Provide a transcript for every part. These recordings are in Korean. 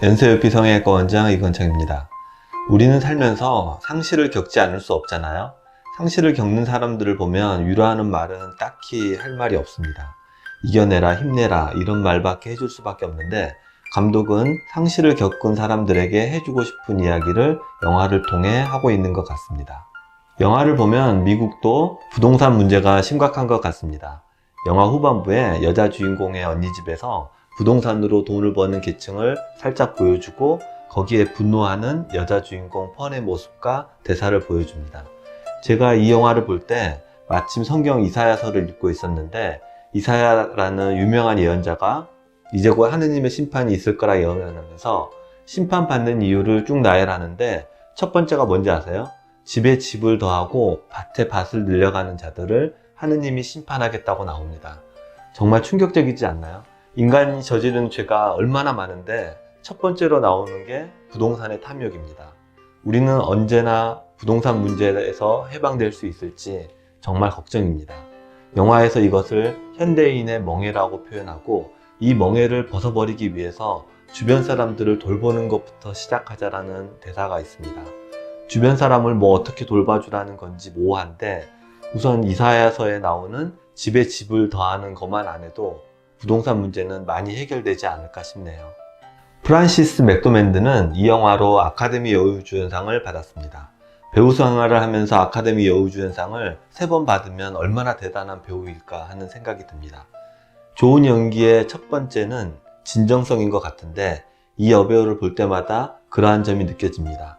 연세유피 성형외과 원장 이건창입니다. 우리는 살면서 상실을 겪지 않을 수 없잖아요. 상실을 겪는 사람들을 보면 위로하는 말은 딱히 할 말이 없습니다. 이겨내라, 힘내라 이런 말밖에 해줄 수밖에 없는데, 감독은 상실을 겪은 사람들에게 해주고 싶은 이야기를 영화를 통해 하고 있는 것 같습니다. 영화를 보면 미국도 부동산 문제가 심각한 것 같습니다. 영화 후반부에 여자 주인공의 언니 집에서 부동산으로 돈을 버는 계층을 살짝 보여주고, 거기에 분노하는 여자 주인공 펀의 모습과 대사를 보여줍니다. 제가 이 영화를 볼 때 마침 성경 이사야서를 읽고 있었는데, 이사야라는 유명한 예언자가 이제 곧 하느님의 심판이 있을 거라 예언하면서 심판받는 이유를 쭉 나열하는데, 첫 번째가 뭔지 아세요? 집에 집을 더하고 밭에 밭을 늘려가는 자들을 하느님이 심판하겠다고 나옵니다. 정말 충격적이지 않나요? 인간이 저지른 죄가 얼마나 많은데 첫 번째로 나오는 게 부동산의 탐욕입니다. 우리는 언제나 부동산 문제에서 해방될 수 있을지 정말 걱정입니다. 영화에서 이것을 현대인의 멍해라고 표현하고, 이 멍해를 벗어버리기 위해서 주변 사람들을 돌보는 것부터 시작하자라는 대사가 있습니다. 주변 사람을 뭐 어떻게 돌봐주라는 건지 모호한데, 우선 이사야서에 나오는 집에 집을 더하는 것만 안 해도 부동산 문제는 많이 해결되지 않을까 싶네요. 프란시스 맥도맨드는 이 영화로 아카데미 여우주연상을 받았습니다. 배우 생활을 하면서 아카데미 여우주연상을 3번 받으면 얼마나 대단한 배우일까 하는 생각이 듭니다. 좋은 연기의 첫 번째는 진정성인 것 같은데, 이 여배우를 볼 때마다 그러한 점이 느껴집니다.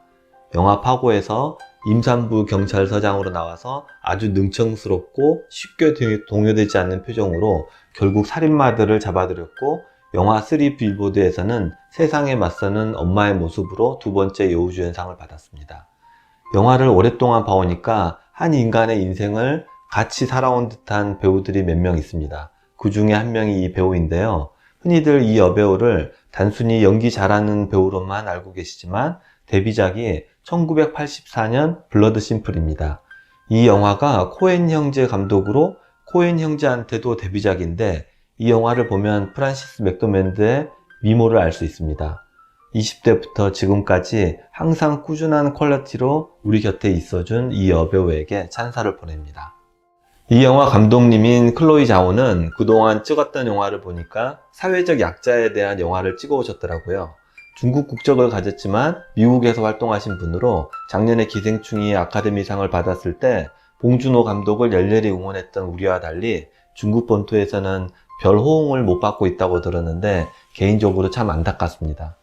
영화 파고에서 임산부 경찰서장으로 나와서 아주 능청스럽고 쉽게 동요되지 않는 표정으로 결국 살인마들을 잡아들였고, 영화 3 빌보드에서는 세상에 맞서는 엄마의 모습으로 2번째 여우주연상을 받았습니다. 영화를 오랫동안 봐오니까 한 인간의 인생을 같이 살아온 듯한 배우들이 몇 명 있습니다. 그 중에 한 명이 이 배우인데요. 흔히들 이 여배우를 단순히 연기 잘하는 배우로만 알고 계시지만, 데뷔작이 1984년 블러드 심플입니다. 이 영화가 코엔 형제 감독으로 코엔 형제한테도 데뷔작인데, 이 영화를 보면 프란시스 맥도맨드의 미모를 알 수 있습니다. 20대부터 지금까지 항상 꾸준한 퀄리티로 우리 곁에 있어준 이 여배우에게 찬사를 보냅니다. 이 영화 감독님인 클로이 자오는 그동안 찍었던 영화를 보니까 사회적 약자에 대한 영화를 찍어 오셨더라고요. 중국 국적을 가졌지만 미국에서 활동하신 분으로 작년에 기생충이 아카데미상을 받았을 때 봉준호 감독을 열렬히 응원했던 우리와 달리 중국 본토에서는 별 호응을 못 받고 있다고 들었는데, 개인적으로 참 안타깝습니다.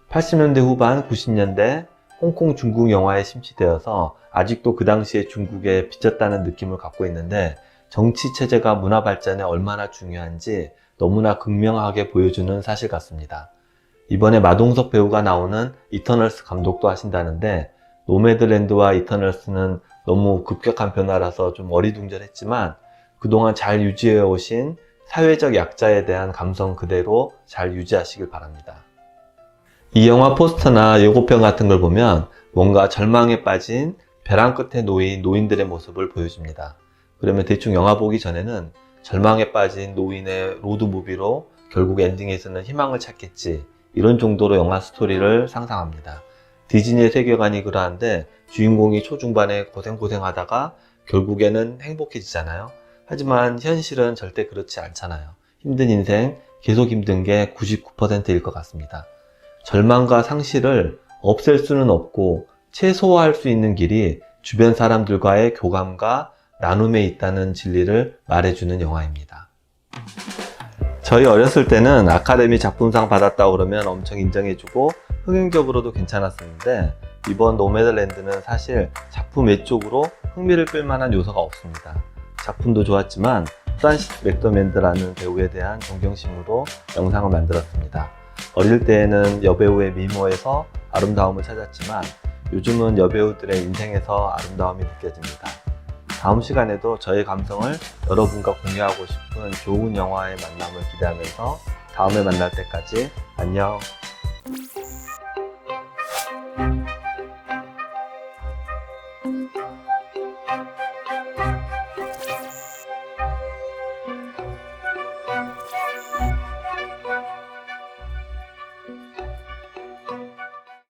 80년대 후반 90년대 홍콩 중국 영화에 심취되어서 아직도 그 당시에 중국에 비쳤다는 느낌을 갖고 있는데, 정치 체제가 문화 발전에 얼마나 중요한지 너무나 극명하게 보여주는 사실 같습니다. 이번에 마동석 배우가 나오는 이터널스 감독도 하신다는데, 노매드랜드와 이터널스는 너무 급격한 변화라서 좀 어리둥절했지만 그동안 잘 유지해 오신 사회적 약자에 대한 감성 그대로 잘 유지하시길 바랍니다. 이 영화 포스터나 예고편 같은 걸 보면 뭔가 절망에 빠진 벼랑 끝에 놓인 노인들의 모습을 보여줍니다. 그러면 대충 영화 보기 전에는 절망에 빠진 노인의 로드무비로 결국 엔딩에서는 희망을 찾겠지, 이런 정도로 영화 스토리를 상상합니다. 디즈니의 세계관이 그러한데, 주인공이 초중반에 고생하다가 결국에는 행복해지잖아요. 하지만 현실은 절대 그렇지 않잖아요. 힘든 인생, 계속 힘든 게 99%일 것 같습니다. 절망과 상실을 없앨 수는 없고 최소화할 수 있는 길이 주변 사람들과의 교감과 나눔에 있다는 진리를 말해주는 영화입니다. 저희 어렸을 때는 아카데미 작품상 받았다고 그러면 엄청 인정해주고 흥행적으로도 괜찮았었는데, 이번 노매드랜드는 사실 작품 외적으로 흥미를 끌만한 요소가 없습니다. 작품도 좋았지만 프란시스 맥도맨드라는 배우에 대한 존경심으로 영상을 만들었습니다. 어릴 때에는 여배우의 미모에서 아름다움을 찾았지만 요즘은 여배우들의 인생에서 아름다움이 느껴집니다. 다음 시간에도 저의 감성을 여러분과 공유하고 싶은 좋은 영화의 만남을 기대하면서 다음에 만날 때까지 안녕.